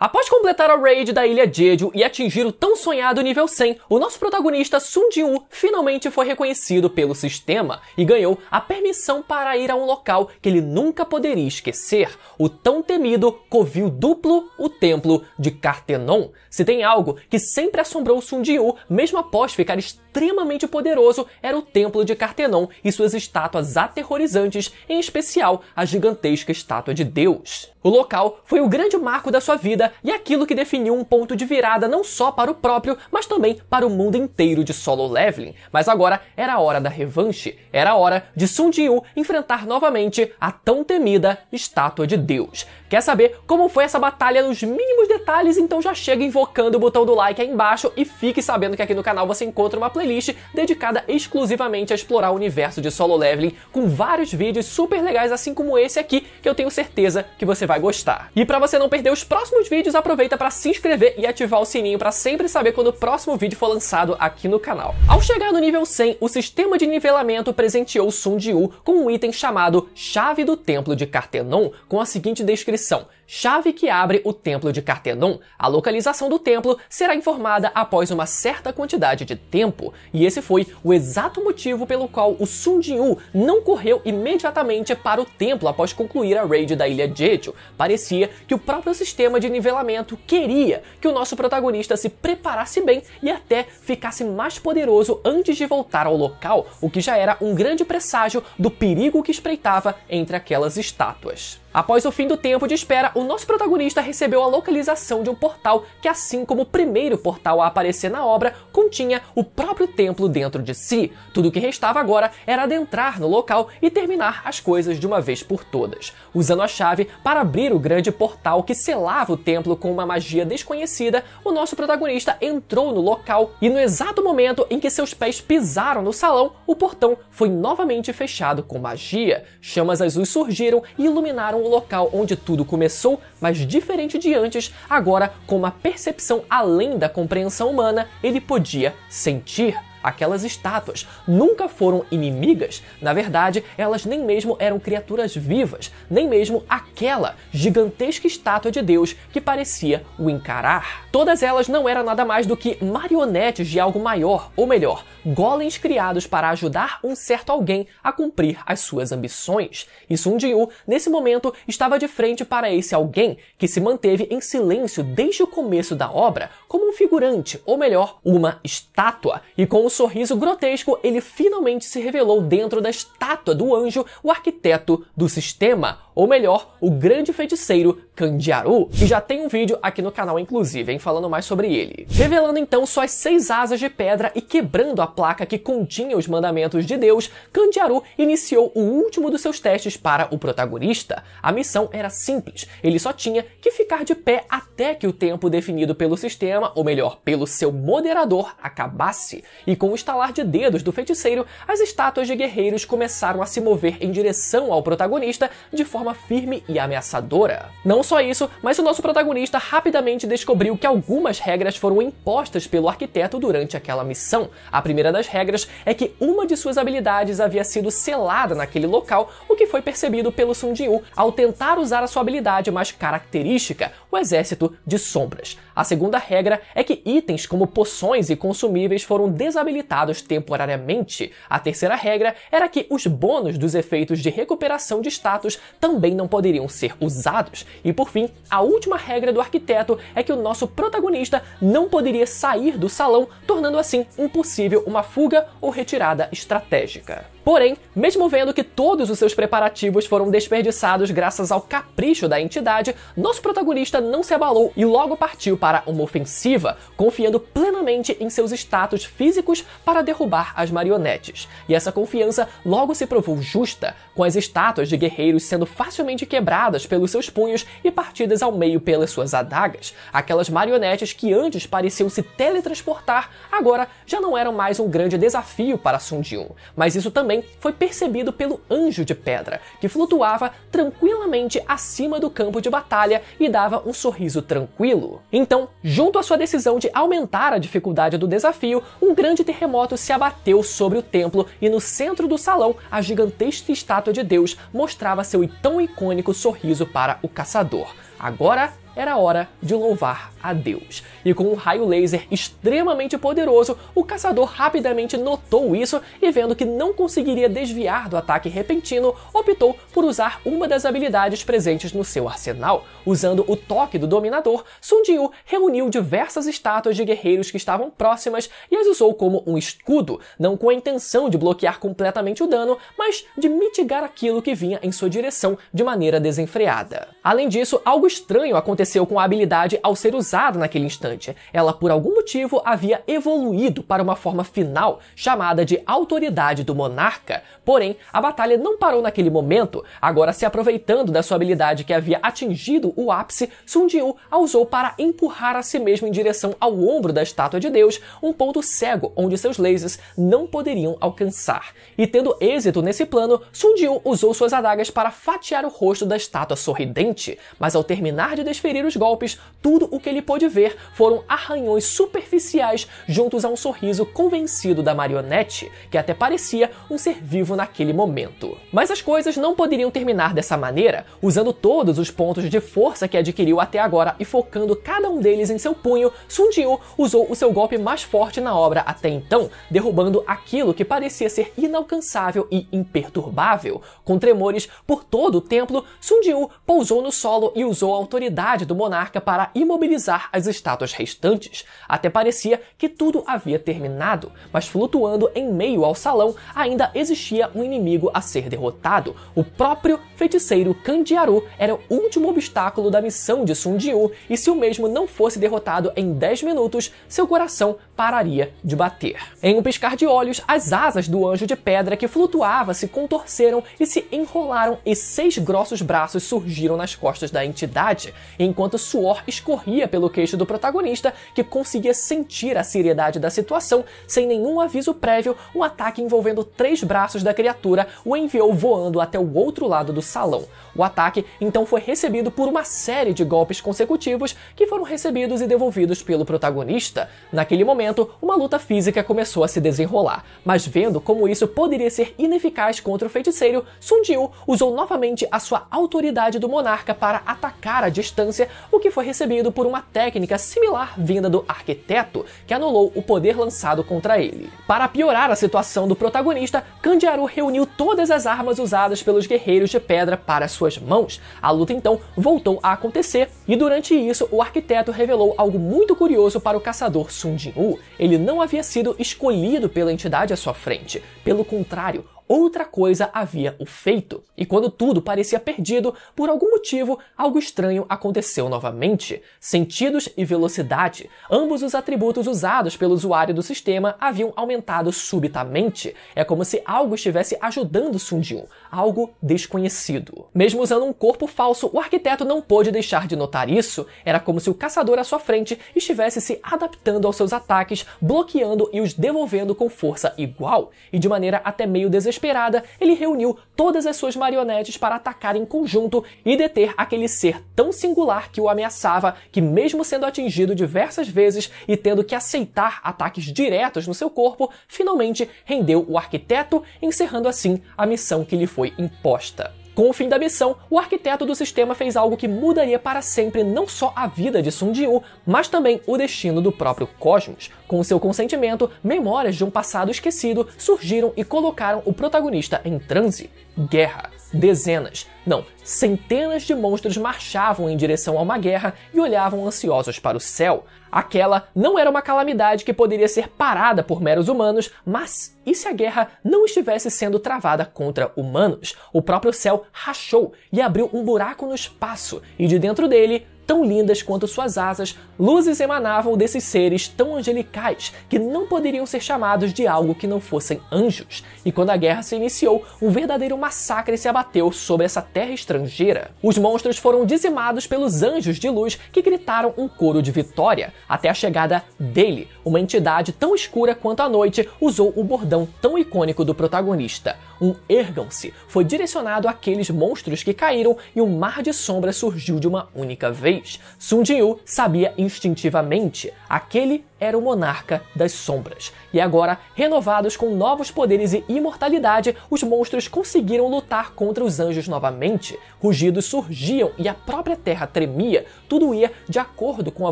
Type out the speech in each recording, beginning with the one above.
Após completar a raid da Ilha Jeju e atingir o tão sonhado nível 100, o nosso protagonista Sun Jin-woo finalmente foi reconhecido pelo sistema e ganhou a permissão para ir a um local que ele nunca poderia esquecer, o tão temido covil duplo, o Templo de Kartenon. Se tem algo que sempre assombrou Sun Jin-woo, mesmo após ficar extremamente poderoso, era o Templo de Kartenon e suas estátuas aterrorizantes, em especial a gigantesca estátua de Deus. O local foi o grande marco da sua vida e aquilo que definiu um ponto de virada não só para o próprio, mas também para o mundo inteiro de Solo Leveling. Mas agora era a hora da revanche, era a hora de Sun Jin-woo enfrentar novamente a tão temida Estátua de Deus. Quer saber como foi essa batalha nos mínimos detalhes? Então já chega invocando o botão do like aí embaixo e fique sabendo que aqui no canal você encontra uma playlist dedicada exclusivamente a explorar o universo de Solo Leveling, com vários vídeos super legais, assim como esse aqui, que eu tenho certeza que você vai gostar. E para você não perder os próximos vídeos, aproveita para se inscrever e ativar o sininho para sempre saber quando o próximo vídeo for lançado aqui no canal. Ao chegar no nível 100, o sistema de nivelamento presenteou Sun Jin-woo com um item chamado Chave do Templo de Kartenon, com a seguinte descrição: chave que abre o Templo de Kartenon. A localização do templo será informada após uma certa quantidade de tempo. E esse foi o exato motivo pelo qual o Sun Jin-woo não correu imediatamente para o templo após concluir a raid da Ilha Jeju. Parecia que o próprio sistema de nivelamento queria que o nosso protagonista se preparasse bem e até ficasse mais poderoso antes de voltar ao local, o que já era um grande presságio do perigo que espreitava entre aquelas estátuas. Após o fim do tempo de espera, o nosso protagonista recebeu a localização de um portal que, assim como o primeiro portal a aparecer na obra, continha o próprio templo dentro de si. Tudo o que restava agora era adentrar no local e terminar as coisas de uma vez por todas. Usando a chave para abrir o grande portal que selava o templo com uma magia desconhecida, o nosso protagonista entrou no local e no exato momento em que seus pés pisaram no salão, o portão foi novamente fechado com magia. Chamas azuis surgiram e iluminaram o local onde tudo começou, mas diferente de antes, agora com uma percepção além da compreensão humana, ele podia sentir. Aquelas estátuas nunca foram inimigas, na verdade, elas nem mesmo eram criaturas vivas, nem mesmo aquela gigantesca estátua de Deus que parecia o encarar. Todas elas não eram nada mais do que marionetes de algo maior, ou melhor, golems criados para ajudar um certo alguém a cumprir as suas ambições. E Sun Jin-woo, nesse momento, estava de frente para esse alguém que se manteve em silêncio desde o começo da obra, como um figurante, ou melhor, uma estátua, e com um sorriso grotesco, ele finalmente se revelou dentro da estátua do anjo, o arquiteto do sistema, ou melhor, o grande feiticeiro Kandiaru, que já tem um vídeo aqui no canal inclusive, falando mais sobre ele. Revelando então suas 6 asas de pedra e quebrando a placa que continha os mandamentos de Deus, Kandiaru iniciou o último dos seus testes para o protagonista. A missão era simples, ele só tinha que ficar de pé até que o tempo definido pelo sistema, ou melhor, pelo seu moderador, acabasse. E com o estalar de dedos do feiticeiro, as estátuas de guerreiros começaram a se mover em direção ao protagonista de forma firme e ameaçadora. Não só isso, mas o nosso protagonista rapidamente descobriu que algumas regras foram impostas pelo arquiteto durante aquela missão. A primeira das regras é que uma de suas habilidades havia sido selada naquele local, o que foi percebido pelo Sun Jin-woo ao tentar usar a sua habilidade mais característica, o Exército de Sombras. A segunda regra é que itens como poções e consumíveis foram desabilitados temporariamente. A terceira regra era que os bônus dos efeitos de recuperação de status também não poderiam ser usados. E por fim, a última regra do arquiteto é que o nosso protagonista não poderia sair do salão, tornando assim impossível uma fuga ou retirada estratégica. Porém, mesmo vendo que todos os seus preparativos foram desperdiçados graças ao capricho da entidade, nosso protagonista não se abalou e logo partiu para uma ofensiva, confiando plenamente em seus status físicos para derrubar as marionetes. E essa confiança logo se provou justa, com as estátuas de guerreiros sendo facilmente quebradas pelos seus punhos e partidas ao meio pelas suas adagas. Aquelas marionetes que antes pareciam se teletransportar, agora já não eram mais um grande desafio para Sun Jin-woo. Mas isso também foi percebido pelo Anjo de Pedra, que flutuava tranquilamente acima do campo de batalha e dava um sorriso tranquilo. Então, junto à sua decisão de aumentar a dificuldade do desafio, um grande terremoto se abateu sobre o templo e no centro do salão, a gigantesca estátua de Deus mostrava seu tão icônico sorriso para o caçador. Agora era hora de louvar a Deus. E com um raio laser extremamente poderoso, o caçador rapidamente notou isso e, vendo que não conseguiria desviar do ataque repentino, optou por usar uma das habilidades presentes no seu arsenal. Usando o toque do dominador, Sun Jiu reuniu diversas estátuas de guerreiros que estavam próximas e as usou como um escudo, não com a intenção de bloquear completamente o dano, mas de mitigar aquilo que vinha em sua direção de maneira desenfreada. Além disso, algo estranho aconteceu com a habilidade ao ser usada naquele instante. Ela, por algum motivo, havia evoluído para uma forma final, chamada de Autoridade do Monarca. Porém, a batalha não parou naquele momento. Agora, se aproveitando da sua habilidade que havia atingido o ápice, Sun Jiu a usou para empurrar a si mesmo em direção ao ombro da estátua de Deus, um ponto cego onde seus lasers não poderiam alcançar. E tendo êxito nesse plano, Sun Jiu usou suas adagas para fatiar o rosto da estátua sorridente, mas ao terminar de desferir os golpes, tudo o que ele pôde ver foram arranhões superficiais juntos a um sorriso convencido da marionete, que até parecia um ser vivo naquele momento. Mas as coisas não poderiam terminar dessa maneira. Usando todos os pontos de força que adquiriu até agora e focando cada um deles em seu punho, Sun Jiu usou o seu golpe mais forte na obra até então, derrubando aquilo que parecia ser inalcançável e imperturbável. Com tremores por todo o templo, Sun Jiu pousou no solo e usou a autoridade do monarca para imobilizar as estátuas restantes. Até parecia que tudo havia terminado, mas flutuando em meio ao salão ainda existia um inimigo a ser derrotado. O próprio feiticeiro Candiaru era o último obstáculo da missão de Sun Jiu, e se o mesmo não fosse derrotado em 10 minutos, seu coração pararia de bater. Em um piscar de olhos, as asas do anjo de pedra que flutuava se contorceram e se enrolaram, e 6 grossos braços surgiram nas costas da entidade, enquanto suor escorria pelo queixo do protagonista, que conseguia sentir a seriedade da situação. Sem nenhum aviso prévio, um ataque envolvendo 3 braços da criatura o enviou voando até o outro lado do salão. O ataque então foi recebido por uma série de golpes consecutivos que foram recebidos e devolvidos pelo protagonista. Naquele momento, uma luta física começou a se desenrolar, mas vendo como isso poderia ser ineficaz contra o feiticeiro, Sun Jiu usou novamente a sua autoridade do monarca para atacar à distância, o que foi recebido por uma técnica similar vinda do arquiteto, que anulou o poder lançado contra ele. Para piorar a situação do protagonista, Candiaru reuniu todas as armas usadas pelos guerreiros de pedra para suas mãos. A luta então voltou a acontecer, e durante isso o arquiteto revelou algo muito curioso para o caçador Sun Jiu. Ele não havia sido escolhido pela entidade à sua frente. Pelo contrário, outra coisa havia o feito. E quando tudo parecia perdido, por algum motivo, algo estranho aconteceu novamente. Sentidos e velocidade, ambos os atributos usados pelo usuário do sistema, haviam aumentado subitamente. É como se algo estivesse ajudando Sun Jiu, algo desconhecido. Mesmo usando um corpo falso, o arquiteto não pôde deixar de notar isso. Era como se o caçador à sua frente estivesse se adaptando aos seus ataques, bloqueando e os devolvendo com força igual. E de maneira até meio desesperada, ele reuniu todas as suas marionetes para atacar em conjunto e deter aquele ser tão singular que o ameaçava, que mesmo sendo atingido diversas vezes e tendo que aceitar ataques diretos no seu corpo, finalmente rendeu o arquiteto, encerrando assim a missão que lhe foi imposta. Com o fim da missão, o arquiteto do sistema fez algo que mudaria para sempre não só a vida de Sun Jiu, mas também o destino do próprio cosmos. Com seu consentimento, memórias de um passado esquecido surgiram e colocaram o protagonista em transe. Guerra. Dezenas, não, centenas de monstros marchavam em direção a uma guerra e olhavam ansiosos para o céu. Aquela não era uma calamidade que poderia ser parada por meros humanos, mas e se a guerra não estivesse sendo travada contra humanos? O próprio céu rachou e abriu um buraco no espaço, e de dentro dele, tão lindas quanto suas asas, luzes emanavam desses seres tão angelicais que não poderiam ser chamados de algo que não fossem anjos. E quando a guerra se iniciou, um verdadeiro massacre se abateu sobre essa terra estrangeira. Os monstros foram dizimados pelos anjos de luz, que gritaram um coro de vitória, até a chegada dele. Uma entidade tão escura quanto a noite usou o bordão tão icônico do protagonista. Um ergam-se foi direcionado àqueles monstros que caíram e um mar de sombra surgiu de uma única vez. Sun Jiu sabia instintivamente, aquele era o monarca das sombras. E agora, renovados com novos poderes e imortalidade, os monstros conseguiram lutar contra os anjos novamente. Rugidos surgiam e a própria terra tremia, tudo ia de acordo com a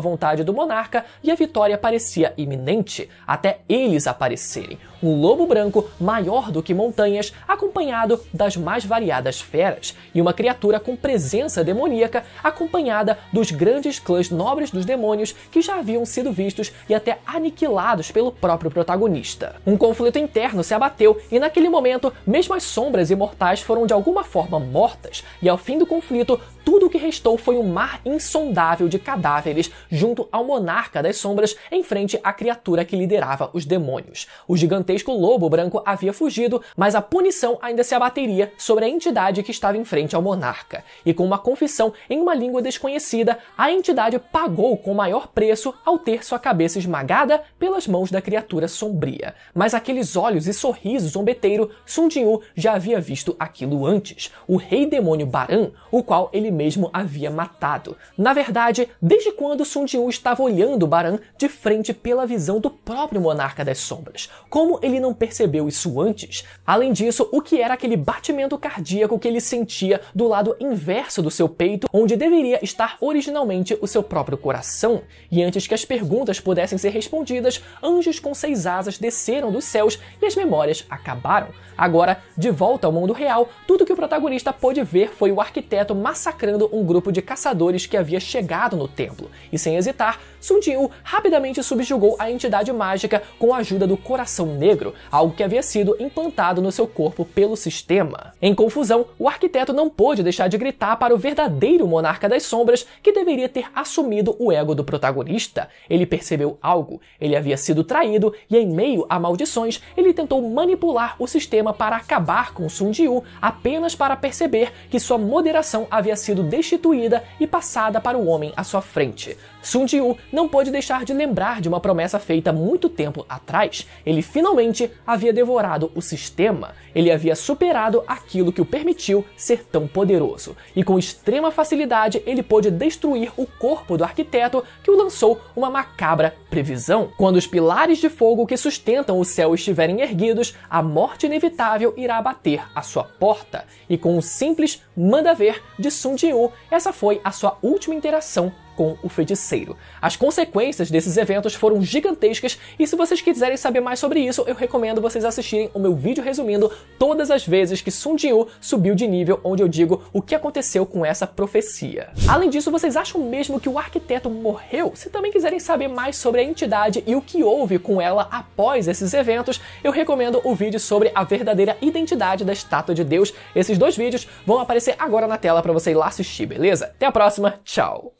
vontade do monarca e a vitória parecia iminente, até eles aparecerem. Um lobo branco maior do que montanhas, acompanhado das mais variadas feras, e uma criatura com presença demoníaca, acompanhada dos grandes clãs nobres dos demônios que já haviam sido vistos e até aniquilados pelo próprio protagonista. Um conflito interno se abateu e naquele momento, mesmo as sombras imortais foram de alguma forma mortas, e ao fim do conflito, tudo o que restou foi um mar insondável de cadáveres junto ao monarca das sombras em frente à criatura que liderava os demônios. O gigantesco lobo branco havia fugido, mas a punição ainda se abateria sobre a entidade que estava em frente ao monarca. E com uma confissão em uma língua desconhecida, a entidade pagou com o maior preço ao ter sua cabeça esmagada pelas mãos da criatura sombria. Mas aqueles olhos e sorriso zombeteiro, Sun Jinwoo já havia visto aquilo antes. O rei demônio Baran, o qual ele mesmo havia matado. Na verdade, desde quando Sun Jinwoo estava olhando Baran de frente pela visão do próprio monarca das sombras? Como ele não percebeu isso antes? Além disso, o que era aquele batimento cardíaco que ele sentia do lado inverso do seu peito, onde deveria estar originalmente o seu próprio coração? E antes que as perguntas pudessem ser respondidas, anjos com 6 asas desceram dos céus e as memórias acabaram. Agora, de volta ao mundo real, tudo que o protagonista pôde ver foi o arquiteto massacrando um grupo de caçadores que havia chegado no templo. E sem hesitar, Sun Jinwoo rapidamente subjugou a entidade mágica com a ajuda do Coração Negro, algo que havia sido implantado no seu corpo pelo sistema. Em confusão, o arquiteto não pôde deixar de gritar para o verdadeiro monarca das sombras, que deveria ter assumido o ego do protagonista. Ele percebeu algo, ele havia sido traído e em meio a maldições, ele tentou manipular o sistema para acabar com Sun Jinwoo, apenas para perceber que sua moderação havia sido destituída e passada para o homem à sua frente. Sun Jinwoo não pôde deixar de lembrar de uma promessa feita muito tempo atrás. Ele finalmente havia devorado o sistema. Ele havia superado aquilo que o permitiu ser tão poderoso. E com extrema facilidade ele pôde destruir o corpo do arquiteto, que o lançou uma macabra previsão. Quando os pilares de fogo que sustentam o céu estiverem erguidos, a morte inevitável irá bater à sua porta. E com um simples manda ver de Sun Jinwoo, essa foi a sua última interação com o feiticeiro. As consequências desses eventos foram gigantescas e se vocês quiserem saber mais sobre isso, eu recomendo vocês assistirem o meu vídeo resumindo todas as vezes que Sun Jinwoo subiu de nível, onde eu digo o que aconteceu com essa profecia. Além disso, vocês acham mesmo que o arquiteto morreu? Se também quiserem saber mais sobre a entidade e o que houve com ela após esses eventos, eu recomendo o vídeo sobre a verdadeira identidade da Estátua de Deus. Esses 2 vídeos vão aparecer agora na tela para você ir lá assistir, beleza? Até a próxima, tchau!